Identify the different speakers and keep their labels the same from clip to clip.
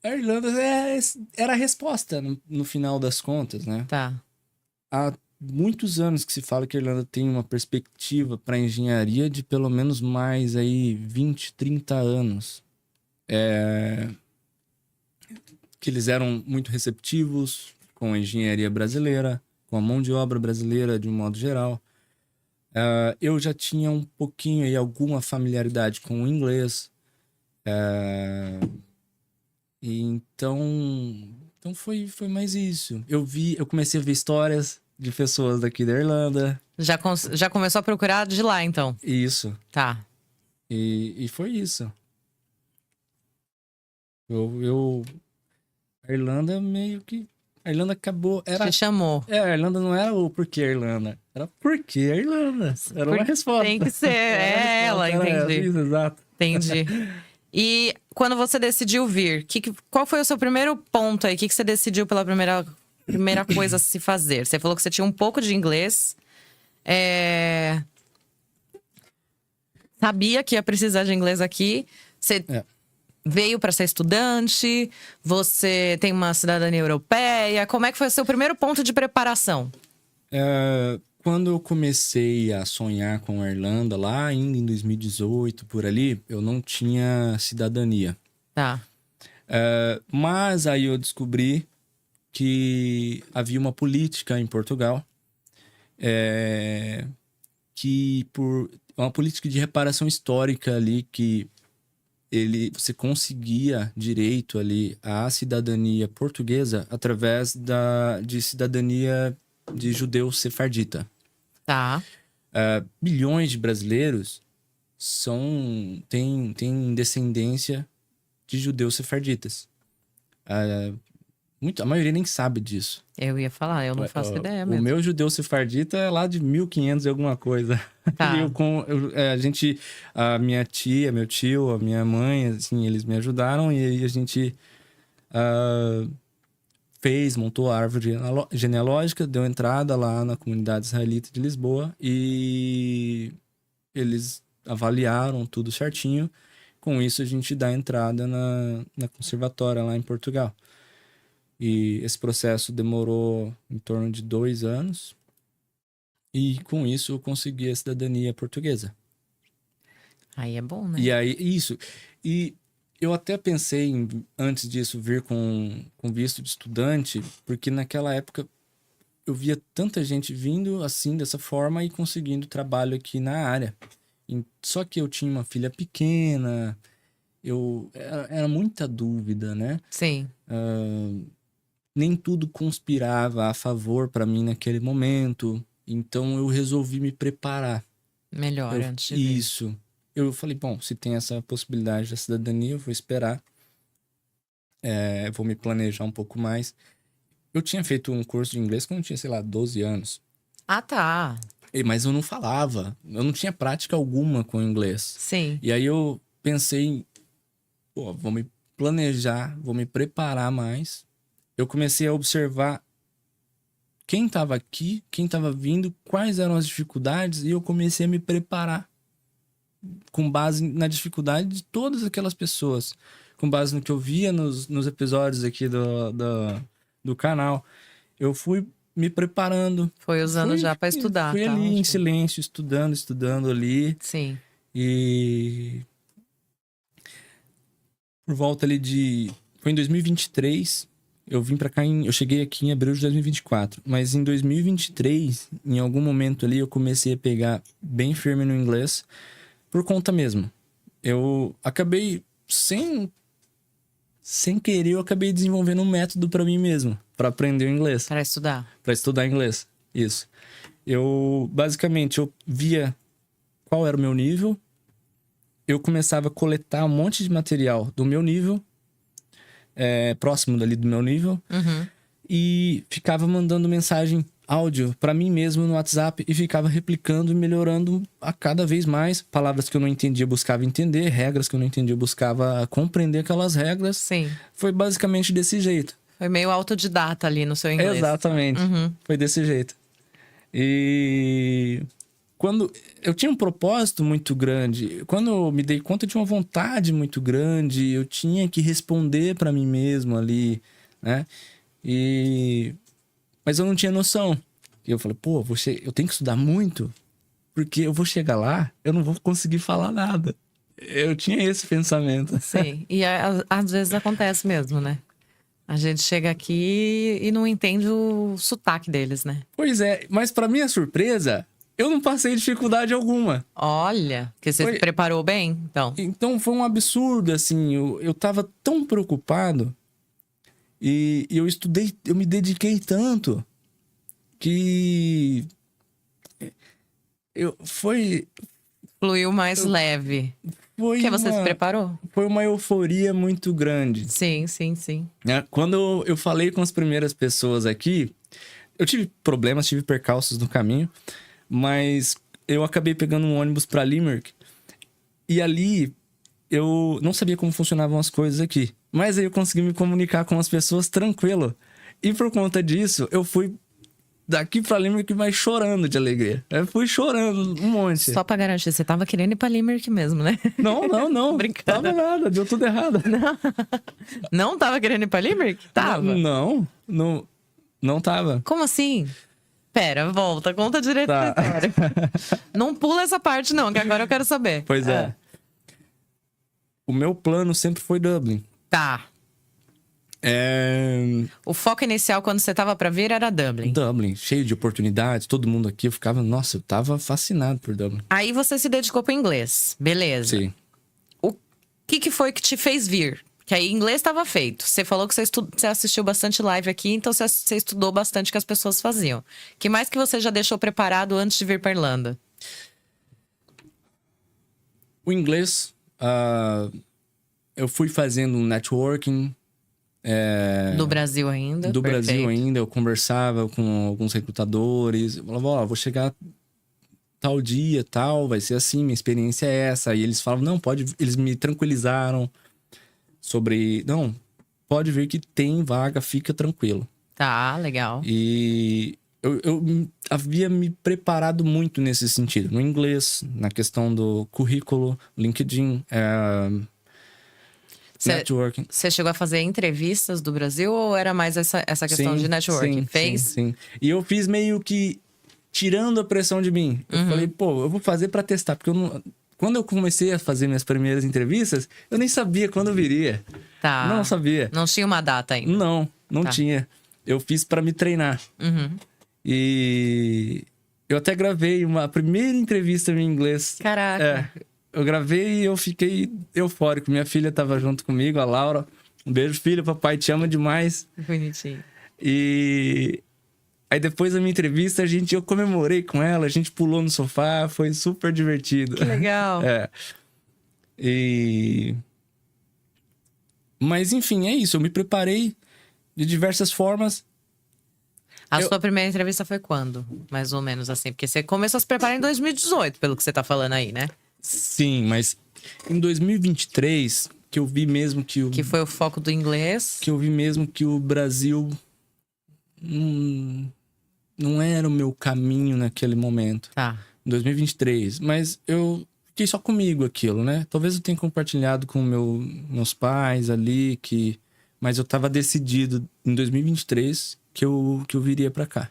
Speaker 1: A Irlanda era a resposta no final das contas, né?
Speaker 2: Tá.
Speaker 1: Há muitos anos que se fala que a Irlanda tem uma perspectiva para engenharia de pelo menos mais aí 20, 30 anos. Que eles eram muito receptivos com a engenharia brasileira, com a mão de obra brasileira de um modo geral. Eu já tinha um pouquinho aí, alguma familiaridade com o inglês. E então foi mais isso. Eu comecei a ver histórias de pessoas daqui da Irlanda.
Speaker 2: Já começou a procurar de lá, então?
Speaker 1: Isso.
Speaker 2: Tá.
Speaker 1: E foi isso. A Irlanda meio que... A Irlanda acabou...
Speaker 2: Te chamou.
Speaker 1: A Irlanda não era o porquê a Irlanda. Era porque a Irlanda. Era uma resposta.
Speaker 2: Tem que ser. É ela, entendi.
Speaker 1: Isso, exato.
Speaker 2: Entendi. E quando você decidiu vir, qual foi o seu primeiro ponto aí? O que você decidiu pela primeira coisa a se fazer? Você falou que você tinha um pouco de inglês. Sabia que ia precisar de inglês aqui. Você veio para ser estudante. Você tem uma cidadania europeia. Como é que foi o seu primeiro ponto de preparação?
Speaker 1: Quando eu comecei a sonhar com a Irlanda, lá ainda em 2018, por ali, eu não tinha cidadania.
Speaker 2: Tá.
Speaker 1: Mas aí eu descobri que havia uma política em Portugal uma política de reparação histórica ali que você conseguia direito ali à cidadania portuguesa através de cidadania de judeu sefardita.
Speaker 2: Tá.
Speaker 1: Bilhões de brasileiros têm descendência de judeus sefarditas. A maioria nem sabe disso.
Speaker 2: Eu ia falar, eu não faço ideia mesmo.
Speaker 1: O meu judeu sefardita é lá de 1500 e alguma coisa.
Speaker 2: Tá.
Speaker 1: A minha tia, meu tio, a minha mãe, assim, eles me ajudaram e aí a gente montou a árvore genealógica, deu entrada lá na comunidade israelita de Lisboa e eles avaliaram tudo certinho. Com isso, a gente dá entrada na conservatória lá em Portugal. E esse processo demorou em torno de 2 anos. E com isso, eu consegui a cidadania portuguesa.
Speaker 2: Aí é bom, né?
Speaker 1: E aí, isso. E eu até pensei em, antes disso, vir com visto de estudante, porque naquela época eu via tanta gente vindo assim, dessa forma, e conseguindo trabalho aqui na área. Só que eu tinha uma filha pequena, era muita dúvida, né?
Speaker 2: Sim.
Speaker 1: Nem tudo conspirava a favor para mim naquele momento. Então eu resolvi me preparar.
Speaker 2: Melhor antes de vir.
Speaker 1: Isso. Eu falei, bom, se tem essa possibilidade da cidadania, eu vou esperar. Vou me planejar um pouco mais. Eu tinha feito um curso de inglês quando eu tinha, sei lá, 12 anos.
Speaker 2: Ah, tá.
Speaker 1: Mas eu não falava. Eu não tinha prática alguma com inglês.
Speaker 2: Sim.
Speaker 1: E aí eu pensei, vou me planejar, vou me preparar mais. Eu comecei a observar quem estava aqui, quem estava vindo, quais eram as dificuldades, e eu comecei a me preparar com base na dificuldade de todas aquelas pessoas, com base no que eu via nos episódios aqui do canal. Eu fui me preparando.
Speaker 2: Foi usando já para estudar.
Speaker 1: Fui
Speaker 2: tá?
Speaker 1: ali em silêncio, estudando ali.
Speaker 2: Sim.
Speaker 1: E por volta ali foi em 2023... Eu vim pra cá eu cheguei aqui em abril de 2024. Mas em 2023, em algum momento ali, eu comecei a pegar bem firme no inglês por conta mesmo. Eu acabei, sem querer, eu acabei desenvolvendo um método pra mim mesmo, pra aprender o inglês.
Speaker 2: Para estudar.
Speaker 1: Pra estudar inglês, isso. Basicamente, eu via qual era o meu nível. Eu começava a coletar um monte de material do meu nível, próximo dali do meu nível, e ficava mandando mensagem áudio para mim mesmo no WhatsApp e ficava replicando e melhorando a cada vez mais. Palavras que eu não entendia, eu buscava entender. Regras que eu não entendia, eu buscava compreender aquelas regras.
Speaker 2: Sim.
Speaker 1: Foi basicamente desse jeito.
Speaker 2: Foi meio autodidata ali no seu inglês.
Speaker 1: Exatamente. Foi desse jeito. E quando eu tinha um propósito muito grande, quando eu me dei conta, eu tinha uma vontade muito grande, eu tinha que responder para mim mesmo ali, né? Mas eu não tinha noção. E eu falei, pô, eu tenho que estudar muito, porque eu vou chegar lá, eu não vou conseguir falar nada. Eu tinha esse pensamento.
Speaker 2: Sim, e às vezes acontece mesmo, né? A gente chega aqui e não entende o sotaque deles, né?
Speaker 1: Pois é, mas para minha surpresa, eu não passei dificuldade alguma.
Speaker 2: Olha, que você se preparou bem, então.
Speaker 1: Então foi um absurdo, assim, eu tava tão preocupado e eu estudei, eu me dediquei tanto que foi
Speaker 2: Fluiu mais leve. Porque você se preparou?
Speaker 1: foi uma euforia muito grande,
Speaker 2: Sim, sim, sim.
Speaker 1: né? Quando eu falei com as primeiras pessoas aqui, eu tive problemas, tive percalços no caminho, mas eu acabei pegando um ônibus para Limerick e ali eu não sabia como funcionavam as coisas aqui, mas aí eu consegui me comunicar com as pessoas tranquilo. E por conta disso, eu fui daqui pra Limerick, mas chorando de alegria. Eu fui chorando um monte.
Speaker 2: Só pra garantir, você tava querendo ir pra Limerick mesmo, né?
Speaker 1: Não.
Speaker 2: Brincando.
Speaker 1: Tava nada, deu tudo errado.
Speaker 2: Não tava querendo ir pra Limerick? Tava.
Speaker 1: Não tava.
Speaker 2: Como assim? Pera, volta, conta direito
Speaker 1: Tá.
Speaker 2: da história. Não pula essa parte não, que agora eu quero saber.
Speaker 1: Pois é. O meu plano sempre foi Dublin.
Speaker 2: Tá. O foco inicial quando você tava pra vir era Dublin.
Speaker 1: Dublin, cheio de oportunidades, todo mundo aqui. Eu ficava, nossa, eu tava fascinado por Dublin.
Speaker 2: Aí você se dedicou pro inglês, beleza.
Speaker 1: Sim.
Speaker 2: O que foi que te fez vir? Que aí inglês estava feito. Você falou que você assistiu bastante live aqui, então você estudou bastante o que as pessoas faziam. Que mais que você já deixou preparado antes de vir pra Irlanda?
Speaker 1: O inglês, eu fui fazendo um networking.
Speaker 2: Do Brasil ainda?
Speaker 1: Do
Speaker 2: Perfeito.
Speaker 1: Brasil ainda, eu conversava com alguns recrutadores. Eu falava, ó, vou chegar tal dia, tal, vai ser assim, minha experiência é essa. E eles falavam, não, pode... Eles me tranquilizaram sobre... Não, pode ver que tem vaga, fica tranquilo.
Speaker 2: Tá, legal.
Speaker 1: E eu havia me preparado muito nesse sentido. No inglês, na questão do currículo, LinkedIn, networking.
Speaker 2: Você chegou a fazer entrevistas do Brasil ou era mais essa questão de networking? Fez?
Speaker 1: Sim. E eu fiz meio que tirando a pressão de mim. Eu falei, pô, eu vou fazer pra testar. Porque quando eu comecei a fazer minhas primeiras entrevistas, eu nem sabia quando eu viria.
Speaker 2: Tá.
Speaker 1: Não sabia.
Speaker 2: Não tinha uma data ainda?
Speaker 1: Não tinha. Eu fiz pra me treinar. E eu até gravei uma primeira entrevista em inglês.
Speaker 2: Caraca.
Speaker 1: Eu gravei e eu fiquei eufórico. Minha filha tava junto comigo, a Laura. Um beijo, filha. Papai te ama demais.
Speaker 2: Bonitinho.
Speaker 1: E aí depois da minha entrevista, eu comemorei com ela. A gente pulou no sofá. Foi super divertido.
Speaker 2: Que legal.
Speaker 1: Mas enfim, é isso. Eu me preparei de diversas formas.
Speaker 2: A sua primeira entrevista foi quando? Mais ou menos assim. Porque você começou a se preparar em 2018, pelo que você tá falando aí, né?
Speaker 1: Sim, mas em 2023, que eu vi mesmo que
Speaker 2: Que foi o foco do inglês.
Speaker 1: Que eu vi mesmo que o Brasil não era o meu caminho naquele momento.
Speaker 2: Tá.
Speaker 1: Em 2023. Mas eu fiquei só comigo aquilo, né? Talvez eu tenha compartilhado com meus pais ali, mas eu tava decidido em 2023 que eu viria pra cá.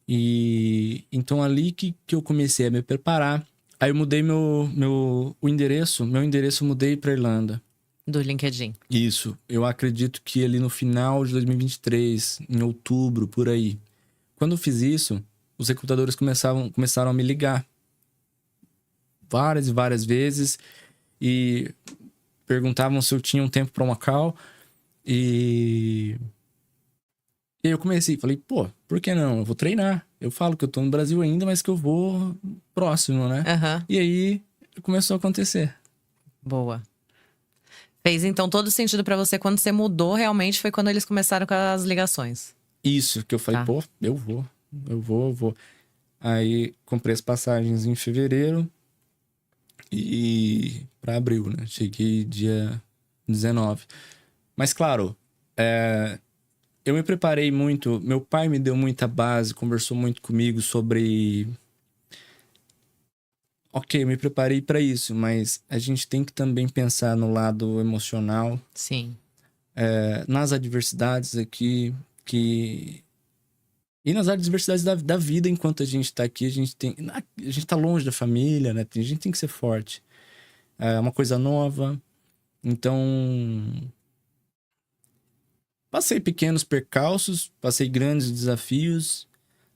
Speaker 1: E então ali que eu comecei a me preparar. Aí eu mudei meu endereço eu mudei pra Irlanda.
Speaker 2: Do LinkedIn.
Speaker 1: Isso. Eu acredito que ali no final de 2023, em outubro, por aí. Quando eu fiz isso, os recrutadores começaram a me ligar. Várias e várias vezes. E perguntavam se eu tinha um tempo para uma call. E aí eu comecei, falei, pô, por que não? Eu vou treinar. Eu falo que eu tô no Brasil ainda, mas que eu vou próximo, né? E aí começou a acontecer.
Speaker 2: Boa. Fez então todo sentido pra você quando você mudou, realmente foi quando eles começaram com as ligações.
Speaker 1: Isso, que eu falei, pô, eu vou. Aí comprei as passagens em fevereiro e pra abril, né? Cheguei dia 19. Mas claro, eu me preparei muito. Meu pai me deu muita base, conversou muito comigo sobre ok, eu me preparei para isso, mas a gente tem que também pensar no lado emocional,
Speaker 2: Sim.
Speaker 1: nas adversidades aqui, e nas adversidades da vida. Enquanto a gente tá aqui, a gente tá longe da família, né? A gente tem que ser forte. É uma coisa nova. Então, passei pequenos percalços, passei grandes desafios,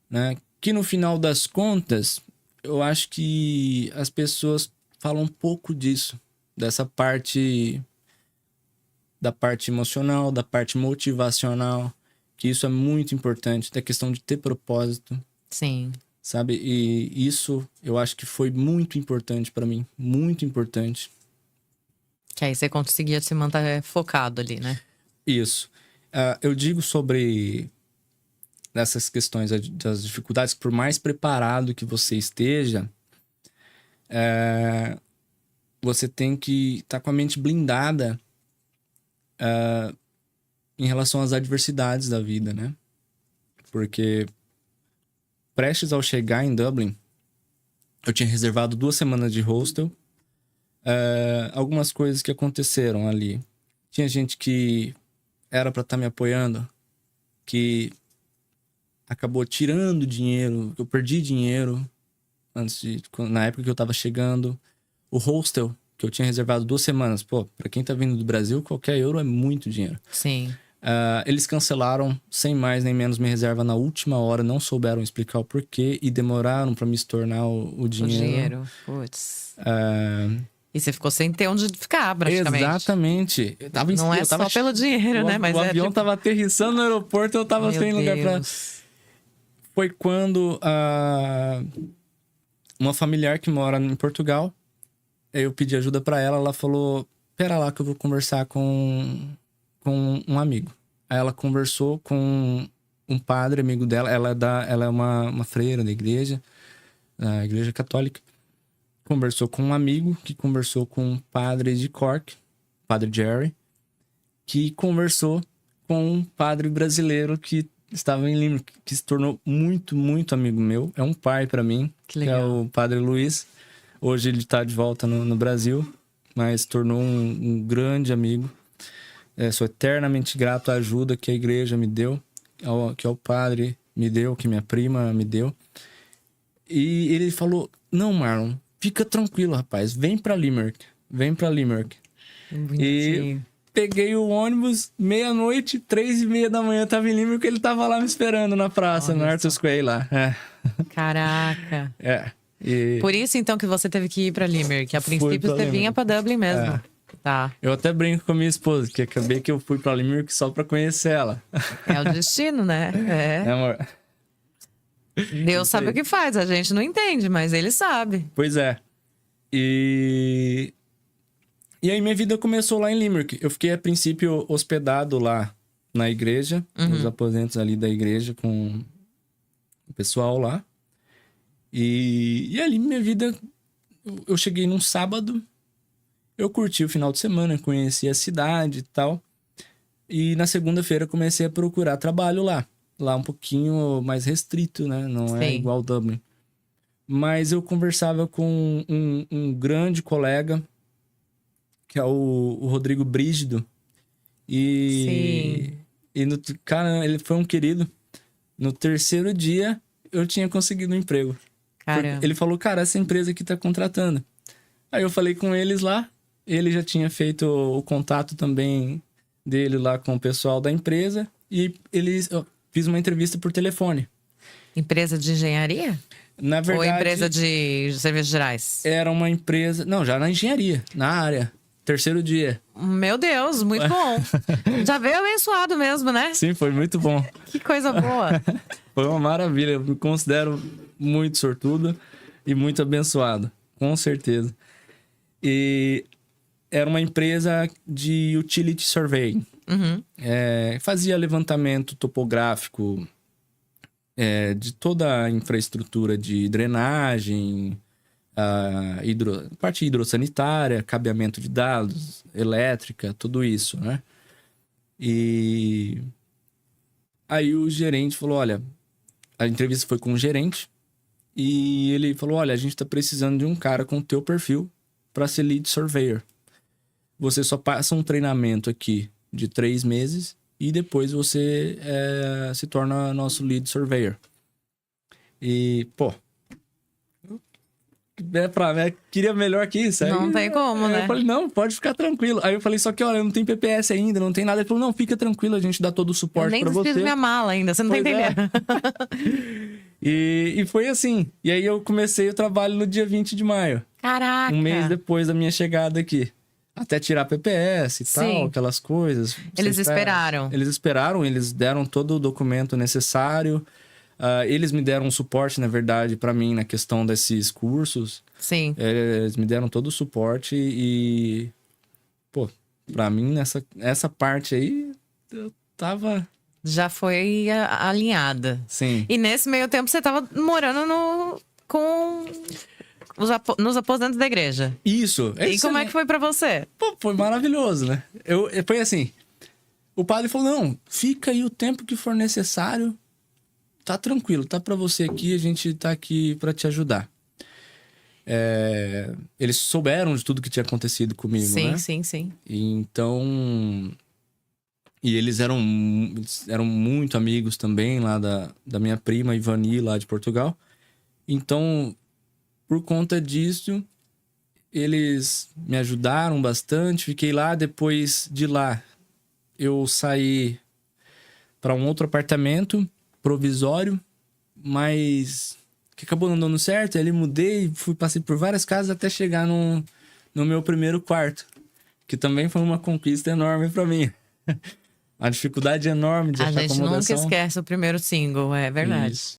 Speaker 1: né? Que no final das contas, eu acho que as pessoas falam um pouco disso, dessa parte, da parte emocional, da parte motivacional, que isso é muito importante, da questão de ter propósito,
Speaker 2: Sim.
Speaker 1: sabe? E isso eu acho que foi muito importante pra mim, muito importante.
Speaker 2: Que aí você conseguia se manter focado ali, né?
Speaker 1: Isso. Eu digo sobre essas questões das dificuldades, por mais preparado que você esteja, você tem que estar com a mente blindada em relação às adversidades da vida, né? Porque prestes ao chegar em Dublin, eu tinha reservado 2 semanas de hostel. Algumas coisas que aconteceram ali. Tinha gente que era pra estar me apoiando, que acabou tirando dinheiro, eu perdi dinheiro na época que eu tava chegando. O hostel, que eu tinha reservado 2 semanas, pô, pra quem tá vindo do Brasil, qualquer euro é muito dinheiro.
Speaker 2: Sim.
Speaker 1: Eles cancelaram, sem mais nem menos, minha reserva na última hora, não souberam explicar o porquê e demoraram pra me estornar o dinheiro.
Speaker 2: O dinheiro. Putz. E você ficou sem ter onde ficar, praticamente.
Speaker 1: Exatamente.
Speaker 2: Não é só pelo dinheiro, né? Mas
Speaker 1: o avião
Speaker 2: tipo...
Speaker 1: tava aterrissando no aeroporto, eu tava sem lugar pra... Foi quando uma familiar que mora em Portugal, eu pedi ajuda pra ela, ela falou, pera lá que eu vou conversar com um amigo. Aí ela conversou com um padre, amigo dela, ela é uma freira da igreja católica. Conversou com um amigo, que conversou com um padre de Cork, padre Jerry, que conversou com um padre brasileiro que estava em Limerick, que se tornou muito, muito amigo meu. É um pai pra mim,
Speaker 2: Que legal.
Speaker 1: é o padre Luiz. Hoje ele tá de volta no Brasil, mas se tornou um grande amigo. Sou eternamente grato à ajuda que a igreja me deu, que o padre me deu, que minha prima me deu. E ele falou, não, Marlon, fica tranquilo, rapaz, vem pra Limerick. E peguei o ônibus, meia-noite, 3:30 da manhã, tava em Limerick, ele tava lá me esperando na praça, no Arthur's Quay lá.
Speaker 2: Caraca.
Speaker 1: E
Speaker 2: por isso, então, que você teve que ir pra Limerick. A princípio, você vinha pra Dublin mesmo. Tá.
Speaker 1: Eu até brinco com a minha esposa, que acabei que eu fui pra Limerick só pra conhecer ela.
Speaker 2: É o destino, né?
Speaker 1: É, amor.
Speaker 2: Deus sabe o que faz, a gente não entende, mas ele sabe.
Speaker 1: Pois é. E aí minha vida começou lá em Limerick. Eu fiquei, a princípio, hospedado lá na igreja, nos aposentos ali da igreja, com o pessoal lá. E ali minha vida... Eu cheguei num sábado, eu curti o final de semana, conheci a cidade e tal. E na segunda-feira comecei a procurar trabalho lá. Lá um pouquinho mais restrito, né? Não é igual Dublin. Mas eu conversava com um grande colega, que é o Rodrigo Brígido. E cara, ele foi um querido. No terceiro dia, eu tinha conseguido um emprego.
Speaker 2: Caramba.
Speaker 1: Ele falou, cara, essa empresa aqui tá contratando. Aí eu falei com eles lá. Ele já tinha feito o contato também dele lá com o pessoal da empresa. E eu fiz uma entrevista por telefone.
Speaker 2: Empresa de engenharia?
Speaker 1: Na verdade...
Speaker 2: Ou empresa de serviços gerais?
Speaker 1: Era uma empresa... Não, já na engenharia, na área. Terceiro dia.
Speaker 2: Meu Deus, muito bom. Já veio abençoado mesmo, né?
Speaker 1: Sim, foi muito bom.
Speaker 2: Que coisa boa.
Speaker 1: Foi uma maravilha. Eu me considero muito sortudo e muito abençoado. Com certeza. E era uma empresa de utility survey. Fazia levantamento topográfico de toda a infraestrutura de drenagem, parte hidrossanitária, cabeamento de dados, elétrica, tudo isso, né? E aí o gerente falou, olha, a entrevista foi com o gerente E ele falou, olha, a gente tá precisando de um cara com o teu perfil para ser lead surveyor. Você só passa um treinamento aqui de 3 meses e depois você se torna nosso lead surveyor. E, pô, queria melhor que isso. Aí,
Speaker 2: Não tem como, né?
Speaker 1: Eu falei, não, pode ficar tranquilo. Aí eu falei, só que, olha, não tem PPS ainda, não tem nada. Ele falou, não, fica tranquilo, a gente dá todo o
Speaker 2: Eu
Speaker 1: suporte
Speaker 2: nem
Speaker 1: pra você.
Speaker 2: desfiz minha mala ainda, você não tá
Speaker 1: Pois é.
Speaker 2: entendendo.
Speaker 1: E foi assim. E aí eu comecei o trabalho no dia 20 de maio.
Speaker 2: Caraca!
Speaker 1: Um mês depois da minha chegada aqui. Até tirar PPS e
Speaker 2: Sim.
Speaker 1: tal, aquelas coisas.
Speaker 2: Eles
Speaker 1: Você espera.
Speaker 2: esperaram.
Speaker 1: Eles esperaram, eles deram todo o documento necessário. Eles me deram um suporte, na verdade, pra mim, na questão desses cursos.
Speaker 2: Sim.
Speaker 1: Eles me deram todo o suporte e... Pô, pra mim, essa parte aí, eu tava...
Speaker 2: Já foi alinhada.
Speaker 1: Sim.
Speaker 2: E nesse meio tempo você tava morando com nos aposentos da igreja.
Speaker 1: Isso.
Speaker 2: E como é que foi pra você?
Speaker 1: Pô, foi maravilhoso, né? Foi assim, o padre falou, não, fica aí o tempo que for necessário, tá tranquilo, tá pra você aqui, a gente tá aqui pra te ajudar. Eles souberam de tudo que tinha acontecido comigo,
Speaker 2: Sim,
Speaker 1: né?
Speaker 2: sim.
Speaker 1: E então... E eles eram muito amigos também lá da minha prima Ivani, lá de Portugal. Então, por conta disso, eles me ajudaram bastante. Fiquei lá, depois de lá, eu saí para um outro apartamento provisório, mas que acabou não dando certo. Aí ele mudei, passei por várias casas até chegar no meu primeiro quarto, que também foi uma conquista enorme para mim. A dificuldade enorme de achar
Speaker 2: A gente
Speaker 1: acomodação.
Speaker 2: nunca esquece o primeiro single, é verdade.
Speaker 1: Isso.